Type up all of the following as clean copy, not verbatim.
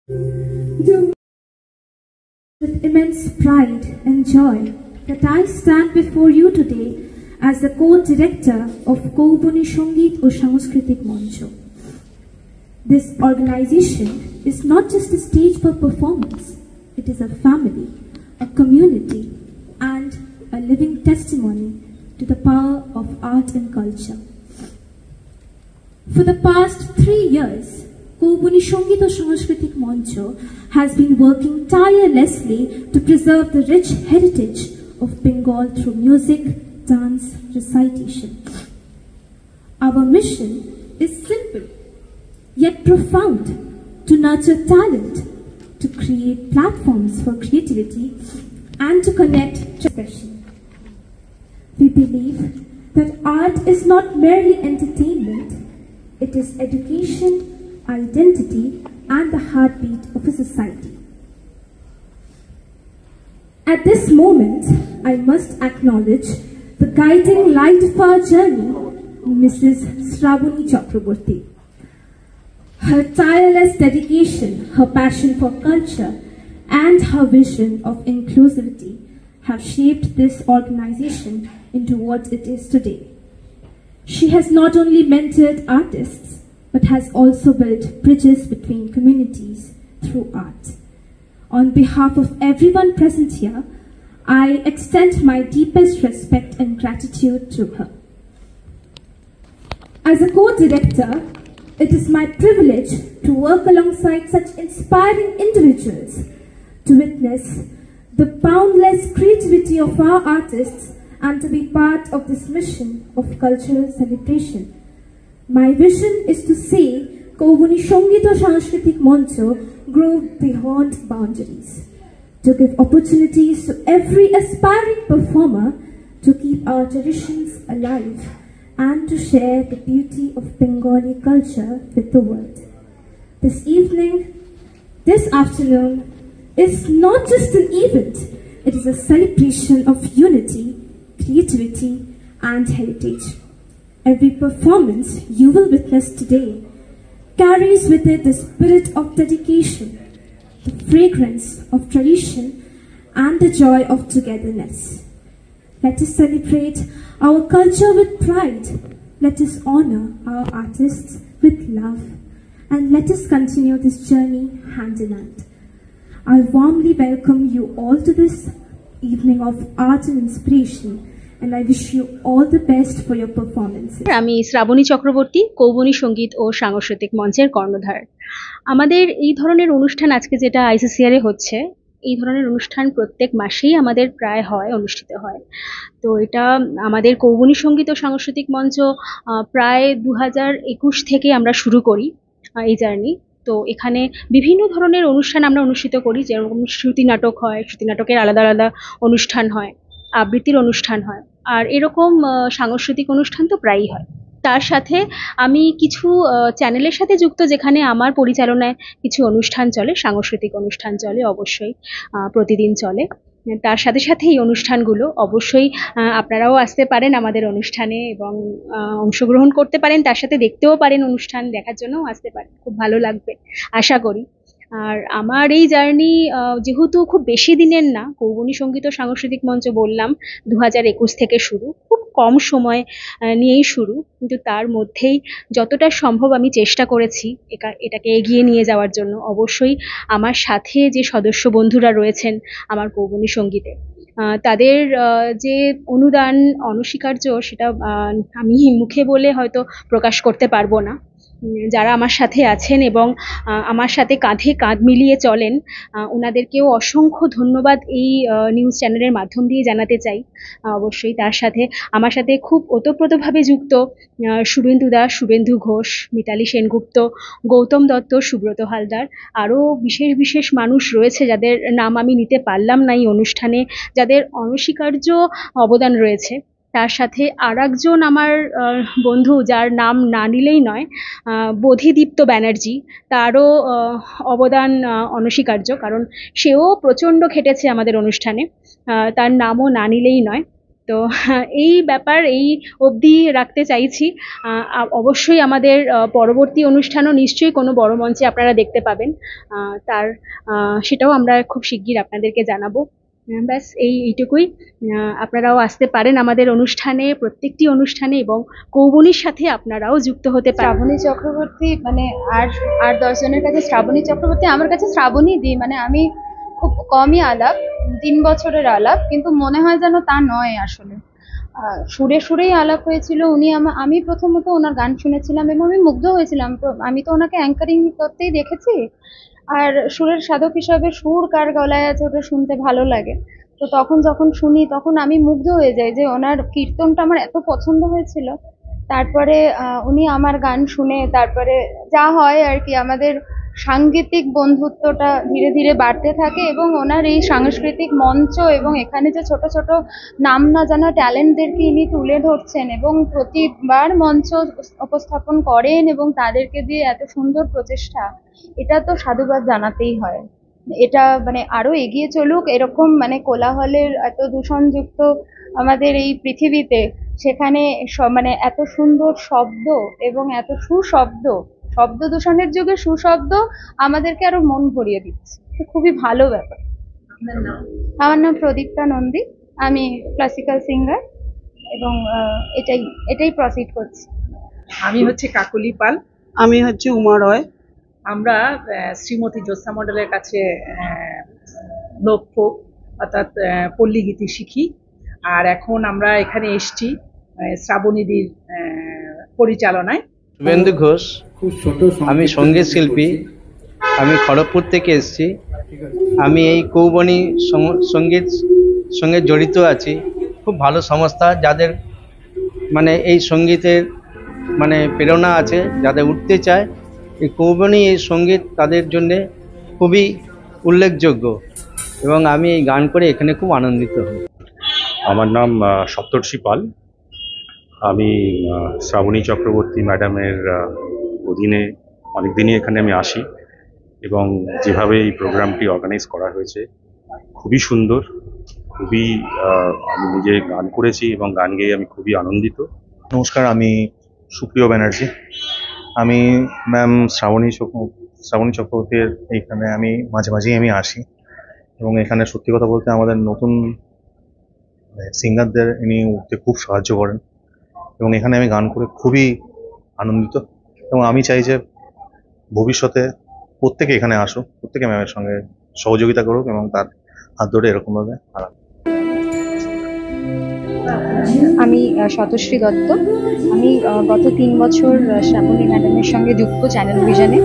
With immense pride and joy that I stand before you today as the co-director of Koubuni Songit o Sanskritik Mancho. This organization is not just a stage for performance, it is a family, a community, and a living testimony to the power of art and culture. For the past 3 years, Koubuni Songit o Sanskritik Mancho has been working tirelessly to preserve the rich heritage of Bengal through music, dance, recitation. Our mission is simple, yet profound, to nurture talent, to create platforms for creativity, and to connect expression. We believe that art is not merely entertainment, it is education, identity, and the heartbeat of a society. At this moment, I must acknowledge the guiding light of our journey, Mrs. Sravani Chakraborty. Her tireless dedication, her passion for culture, and her vision of inclusivity have shaped this organization into what it is today. She has not only mentored artists, but has also built bridges between communities through art. On behalf of everyone present here, I extend my deepest respect and gratitude to her. As a co-director, it is my privilege to work alongside such inspiring individuals, to witness the boundless creativity of our artists, and to be part of this mission of cultural celebration. My vision is to see Koubuni Songit o Sanskritik Mancho grow beyond boundaries, to give opportunities to every aspiring performer to keep our traditions alive and to share the beauty of Bengali culture with the world. This evening, this afternoon, is not just an event, it is a celebration of unity, creativity, and heritage. Every performance you will witness today carries with it the spirit of dedication, the fragrance of tradition, and the joy of togetherness. Let us celebrate our culture with pride. Let us honor our artists with love. And let us continue this journey hand in hand. I warmly welcome you all to this evening of art and inspiration, and I wish you all the best for your performances. আমি শ্রাবণী চক্রবর্তী, কৌবনী সঙ্গীত ও সাংস্কৃতিক মঞ্চের কর্ণধার। আমাদের এই ধরনের অনুষ্ঠান আজকে যেটা আইসিসিআর এ হচ্ছে, এই ধরনের অনুষ্ঠান প্রত্যেক মাসেই আমাদের প্রায় অনুষ্ঠিত হয়। তো এটা আমাদের কৌবনী সঙ্গীত ও সাংস্কৃতিক মঞ্চ প্রায় 2021 থেকে আমরা শুরু করি এই জার্নি। তো এখানে বিভিন্ন ধরনের অনুষ্ঠান আমরা অনুষ্ঠিত করি, যেরকম শ্রুতি নাটক হয়, শ্রুতি নাটকের আলাদা আলাদা অনুষ্ঠান হয়, আবৃত্তির অনুষ্ঠান হয়, আর এরকম সাংস্কৃতিক অনুষ্ঠান তো প্রায়ই হয়। তার সাথে আমি কিছু চ্যানেলের সাথে যুক্ত, যেখানে আমার পরিচালনায় কিছু অনুষ্ঠান চলে, সাংস্কৃতিক অনুষ্ঠান চলে, অবশ্যই প্রতিদিন চলে। তার সাথে সাথে এই অনুষ্ঠানগুলো অবশ্যই আপনারাও আসতে পারেন আমাদের অনুষ্ঠানে এবং অংশগ্রহণ করতে পারেন, তার সাথে দেখতেও পারেন, অনুষ্ঠান দেখার জন্যও আসতে পারেন। খুব ভালো লাগবে আশা করি। আর আমার এই জার্নি যেহেতু খুব বেশি দিনের না, কৌবনী সঙ্গীত ও সাংস্কৃতিক মঞ্চ বললাম 2021 থেকে শুরু, খুব কম সময় নিয়েই শুরু, কিন্তু তার মধ্যেই যতটা সম্ভব আমি চেষ্টা করেছি এটাকে এগিয়ে নিয়ে যাওয়ার জন্য। অবশ্যই আমার সাথে যে সদস্য বন্ধুরা রয়েছেন আমার কৌবনী সঙ্গীতে, তাদের যে অনুদান অনস্বীকার্য, সেটা আমি মুখে বলে হয়তো প্রকাশ করতে পারবো না। যারা আমার সাথে আছেন এবং আমার সাথে কাঁধে কাঁধ মিলিয়ে চলেন, ওনাদেরকেও অসংখ্য ধন্যবাদ এই নিউজ চ্যানেলের মাধ্যম দিয়ে জানাতে চাই। অবশ্যই তার সাথে আমার সাথে খুব ওতপ্রোতভাবে যুক্ত শুভেন্দু দাস, শুভেন্দু ঘোষ, মিতালি সেনগুপ্ত, গৌতম দত্ত, সুব্রত হালদার, আরও বিশেষ বিশেষ মানুষ রয়েছে যাদের নাম আমি নিতে পারলাম না এই অনুষ্ঠানে, যাদের অনস্বীকার্য অবদান রয়েছে। তার সাথে আরেকজন আমার বন্ধু, যার নাম না নিলেই নয়, বোধিদীপ্ত ব্যানার্জি, তারও অবদান অনস্বীকার্য, কারণ সেও প্রচণ্ড খেটেছে আমাদের অনুষ্ঠানে, তার নামও না নিলেই নয়। তো এই ব্যাপার এই অবধি রাখতে চাইছি। অবশ্যই আমাদের পরবর্তী অনুষ্ঠানও নিশ্চয়ই কোনো বড় মঞ্চে আপনারা দেখতে পাবেন। তার সেটাও আমরা খুব শিগগির আপনাদেরকে জানাবো। ব্যাস এইটুকুই। আপনারাও আসতে পারেন আমাদের অনুষ্ঠানে, প্রত্যেকটি অনুষ্ঠানে, এবং কৌবনীর সাথে আপনারাও যুক্ত হতে পারেন। শ্রাবণী চক্রবর্তী মানে আর 10 জনের কাছে শ্রাবণী চক্রবর্তী, আমার কাছে শ্রাবণী দি। মানে আমি খুব কমই আলাপ, 3 বছরের আলাপ, কিন্তু মনে হয় যেন তা নয় আসলে। সুরে সুরেই আলাপ হয়েছিল। আমি প্রথমত ওনার গান শুনেছিলাম এবং আমি মুগ্ধ হয়েছিলাম। আমি তো ওনাকে অ্যাঙ্কারিং করতেই দেখেছি, আর সুরের সাধক হিসাবে সুর কার গলায় আছে ওটা শুনতে ভালো লাগে। তো তখন যখন শুনি তখন আমি মুগ্ধ হয়ে যাই যে ওনার কীর্তনটা আমার এত পছন্দ হয়েছিল। তারপরে উনি আমার গান শুনে তারপরে যা হয় আর কি, আমাদের সাংগীতিক বন্ধুত্বটা ধীরে ধীরে বাড়তে থাকে, এবং ওনার এই সাংস্কৃতিক মঞ্চ এবং এখানে যে ছোট ছোট নাম না জানা ট্যালেন্টদেরকে ইনি তুলে ধরছেন এবং প্রতিবার মঞ্চ উপস্থাপন করেন এবং তাদেরকে দিয়ে এত সুন্দর প্রচেষ্টা, এটা তো সাধুবাদ জানাতেই হয়। এটা মানে আরো এগিয়ে চলুক এরকম, মানে কোলাহলের এত দূষণযুক্ত আমাদের এই পৃথিবীতে, সেখানে মানে এত সুন্দর শব্দ এবং এত সুশব্দ, শব্দ দূষণের যুগে সুশব্দ আমাদেরকে আরো মন ভরিয়ে দিচ্ছে। তো খুবই ভালো ব্যাপার। আমার নাম প্রদীপ্তা নন্দী, আমি ক্লাসিক্যাল সিঙ্গার, এবং এটাই প্রসিড করছি। আমি হচ্ছে কাকলি পাল। আমি হচ্ছে উমা রয়। আমরা শ্রীমতী জ্যোৎস্না মণ্ডলের কাছে লোকফোক অর্থাৎ পল্লীগীতি শিখি। আর এখন আমরা এখানে এসছি শ্রাবণীদির পরিচালনায়। শুভেন্দু ঘোষ, আমি সঙ্গীত শিল্পী। আমি খড়গপুর থেকে এসেছি। আমি এই কৌবনী সঙ্গীত সঙ্গে জড়িত আছি। খুব ভালো সংস্থা, যাদের মানে এই সঙ্গীতের মানে প্রেরণা আছে, যাদের উঠতে চায়, এই কৌবনী এই সঙ্গীত তাদের জন্যে খুবই উল্লেখযোগ্য, এবং আমি এই গান করে এখানে খুব আনন্দিত হই। আমার নাম সপ্তর্ষি পাল। আমি শ্রাবণী চক্রবর্তী ম্যাডামের অধীনে অনেকদিনই এখানে আমি আসি, এবং যেভাবে এই প্রোগ্রামটি অর্গানাইজ করা হয়েছে খুবই সুন্দর, খুবই আমি নিজে গান করেছি এবং গান গেয়ে আমি খুবই আনন্দিত। নমস্কার, আমি সুপ্রিয় ব্যানার্জি। আমি ম্যাম শ্রাবণী চক্রবর্তীর এইখানে আমি মাঝে মাঝেই আমি আসি, এবং এখানে সত্যি কথা বলতে আমাদের নতুন সিঙ্গারদের ইনি উঠতে খুব সাহায্য করেন, এবং এখানে আমি গান করে খুবই আনন্দিত। এবং আমি চাই যে ভবিষ্যতে প্রত্যেকে এখানে আসুক, প্রত্যেকে ম্যামের সঙ্গে সহযোগিতা করুক এবং তার হাত ধরে এরকমভাবে আরাম। আমি শতশ্রী দত্ত। আমি গত 3 বছর শ্রাবণী ম্যাডামের সঙ্গে যুক্ত চ্যানেল ভিশনে।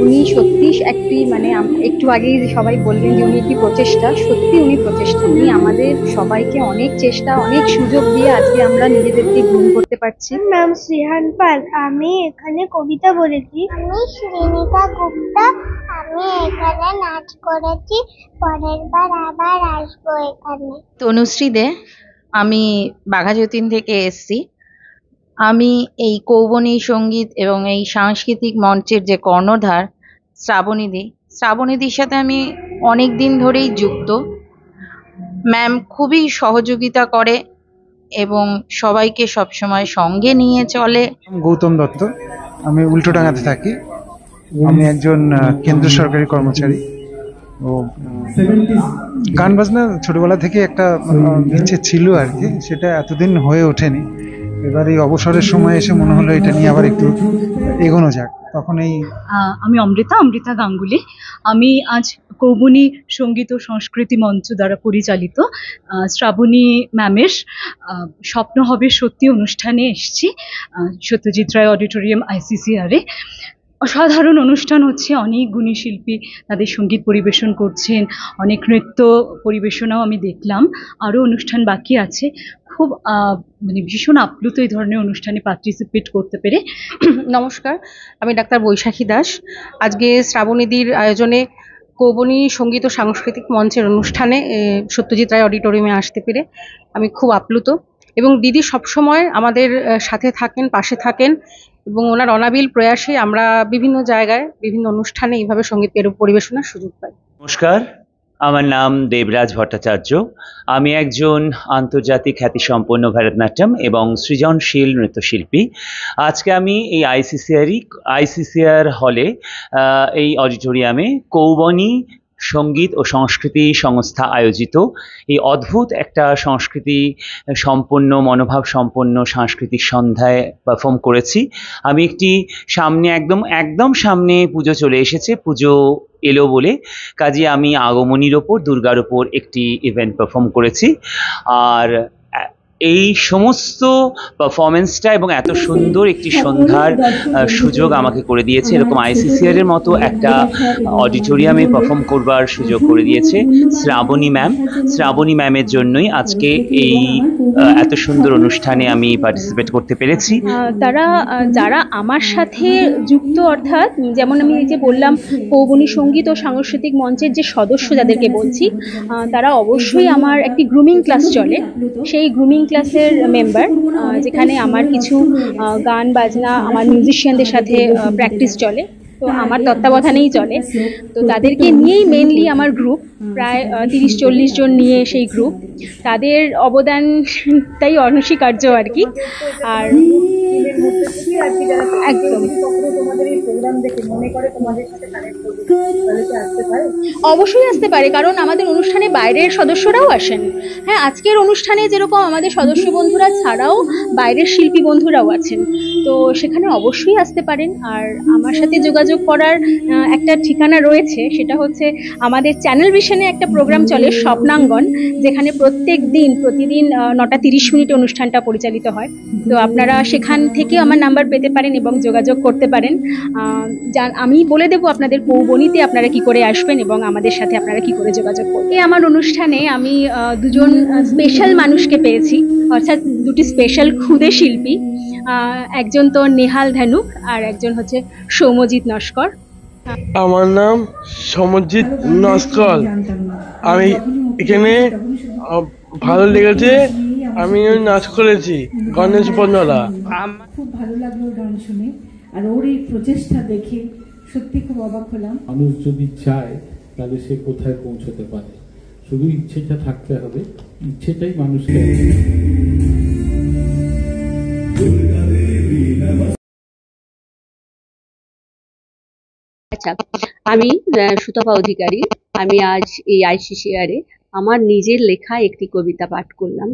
উনি সত্যি একটি মানে একটু আগেই সবাই বললেন যে উনি একটি প্রচেষ্টা, সত্যি উনি প্রচেষ্টা। উনি আমাদের সবাইকে অনেক চেষ্টা, অনেক সুযোগ দিয়ে আজকে আমরা নিজেদেরকে গ্রহণ করতে পারছি। নাম শ্রীহান পাল, আমি এখানে কবিতা বলেছি। আমি শ্রীনিকা গুপ্তা, আমি এখানে নাচ করেছি, পরের বার আবার আসবো এখানে। তনুশ্রী দে, আমি বাঘাযতীন থেকে এসছি। আমি এই কৌবনী সঙ্গীত এবং এই সাংস্কৃতিক মঞ্চের যে কর্ণধার শ্রাবণীদির সাথে আমি অনেক দিন ধরেই যুক্ত। ম্যাম খুবই সহযোগিতা করে এবং সবাইকে সবসময় সঙ্গে নিয়ে চলে। গৌতম দত্ত, আমি উল্টোডাঙ্গাতে থাকি। আমি একজন কেন্দ্র সরকারি কর্মচারী। ও গান বাজনা ছোটবেলা থেকে একটা ইচ্ছে ছিল আর কি, সেটা এতদিন হয়ে ওঠেনি। এবার এই অবসরের সময় এসে মনে হলো এটা নিয়ে আবার একটু এগোনো যাক। তখন আমি অমৃতা গাঙ্গুলি। আমি আজ কৌবনী সঙ্গীত ও সংস্কৃতি মঞ্চ দ্বারা পরিচালিত শ্রাবণী ম্যামের স্বপ্ন হবে সত্যি অনুষ্ঠানে এসেছি, সত্যজিৎ রায় অডিটোরিয়াম ICCR-এ। অসাধারণ অনুষ্ঠান হচ্ছে, অনেক গুণী শিল্পী তাদের সঙ্গীত পরিবেশন করছেন, অনেক নৃত্য পরিবেশনাও আমি দেখলাম, আরও অনুষ্ঠান বাকি আছে। খুব মানে ভীষণ আপ্লুত এই ধরনের অনুষ্ঠানে পার্টিসিপেট করতে পেরে। নমস্কার, আমি ডাক্তার বৈশাখী দাস। আজকে শ্রাবণীদির আয়োজনে কৌবনী সঙ্গীত ও সাংস্কৃতিক মঞ্চের অনুষ্ঠানে সত্যজিৎ রায় অডিটোরিয়ামে আসতে পেরে আমি খুব আপ্লুত, এবং দিদি সবসময় আমাদের সাথে থাকেন, পাশে থাকেন, এবং ওনার অনাবিল প্রয়াসে আমরা বিভিন্ন জায়গায় বিভিন্ন অনুষ্ঠানে এইভাবে সঙ্গীত পরিবেশনার সুযোগ পাই। নমস্কার, আমার নাম দেবরাজ ভট্টাচার্য। আমি একজন আন্তর্জাতিক খ্যাতিসম্পন্ন ভরতনাট্যম এবং সৃজনশীল নৃত্যশিল্পী। আজকে আমি এই আইসিসিআর হলে এই অডিটোরিয়ামে কৌবনী সঙ্গীত ও সংস্কৃতি সংস্থা আয়োজিত এই অদ্ভুত একটা সংস্কৃতি সম্পন্ন মনোভাব সম্পন্ন সাংস্কৃতিক সন্ধ্যায় পারফর্ম করেছি। আমি একটি সামনে একদম সামনে পুজো চলে এসেছে, পুজো এলো বলে কাজে আমি আগমনীর ওপর দুর্গার ওপর একটি ইভেন্ট পারফর্ম করেছি। আর এই সমস্ত পারফরমেন্সটা এবং এত সুন্দর একটি সন্ধ্যার সুযোগ আমাকে করে দিয়েছে, এরকম আইসিসিআর এর মতো একটা অডিটোরিয়ামে পারফর্ম করবার সুযোগ করে দিয়েছে শ্রাবণী ম্যাম। শ্রাবণী ম্যামের জন্যই আজকে এই এত সুন্দর অনুষ্ঠানে আমি পার্টিসিপেট করতে পেরেছি। তারা যারা আমার সাথে যুক্ত, অর্থাৎ যেমন আমি এই যে বললাম কৌবনী সঙ্গীত ও সাংস্কৃতিক মঞ্চের যে সদস্য যাদেরকে বলছি, তারা অবশ্যই আমার একটি গ্রুমিং ক্লাস চলে, সেই গ্রুমিং ক্লাসের মেম্বার, যেখানে আমার কিছু গান বাজনা আমার মিউজিশিয়ানদের সাথে প্র্যাকটিস চলে, তো আমার তত্ত্বাবধানেই চলে। তো তাদেরকে নিয়েই মেনলি আমার গ্রুপ, প্রায় 30-40 জন নিয়ে সেই গ্রুপ, তাদের অবদানটাই অনস্বীকার্য আর কি। আর একদম অবশ্যই আসতে পারে, কারণ আমাদের অনুষ্ঠানে বাইরের সদস্যরাও আসেন। হ্যাঁ, আজকের অনুষ্ঠানে যেরকম আমাদের সদস্য বন্ধুরা ছাড়াও বাইরের শিল্পী বন্ধুরাও আছেন, তো সেখানে অবশ্যই আসতে পারেন। আর আমার সাথে যোগাযোগ করার একটা ঠিকানা রয়েছে, সেটা হচ্ছে আমাদের চ্যানেল ভিশনে একটা প্রোগ্রাম চলে স্বপ্নাঙ্গন, যেখানে প্রতিদিন 9টা 30 মিনিটে অনুষ্ঠানটা পরিচালিত হয়। তো আপনারা সেখান থেকে আমার নাম্বার পেতে পারেন এবং যোগাযোগ করতে পারেন। আমি বলে দেবো আপনাদের কৌবনীতে আপনারা কি করে আসবেন এবং আমাদের সাথে আপনারা কি করে যোগাযোগ করবেন। আমার অনুষ্ঠানে আমি দুজন স্পেশাল মানুষকে পেয়েছি, অর্থাৎ দুটি স্পেশাল খুদে শিল্পী, একজন তো নেহাল ধানুক আর একজন হচ্ছে সৌম্যজিৎ নস্কর। আমার নাম সৌম্যজিৎ নস্কর। আমি এখানে ভালো লেগেছে, আমি নাচ করেছি গণেশ বন্দনা। খুব ভালো লাগলো গান শুনে, আর ওর এই প্রচেষ্টা দেখে সত্যি খুব অবাক হলাম। মানুষ যদি চায় তাহলে সে কোথায় পৌঁছতে পারে, শুধু ইচ্ছেটা থাকতে হবে, ইচ্ছেটাই মানুষকে। আচ্ছা, আমি সুতপা অধিকারী। আমি আজ এই আইসিসিআর এ আমার নিজের লেখা একটি কবিতা পাঠ করলাম।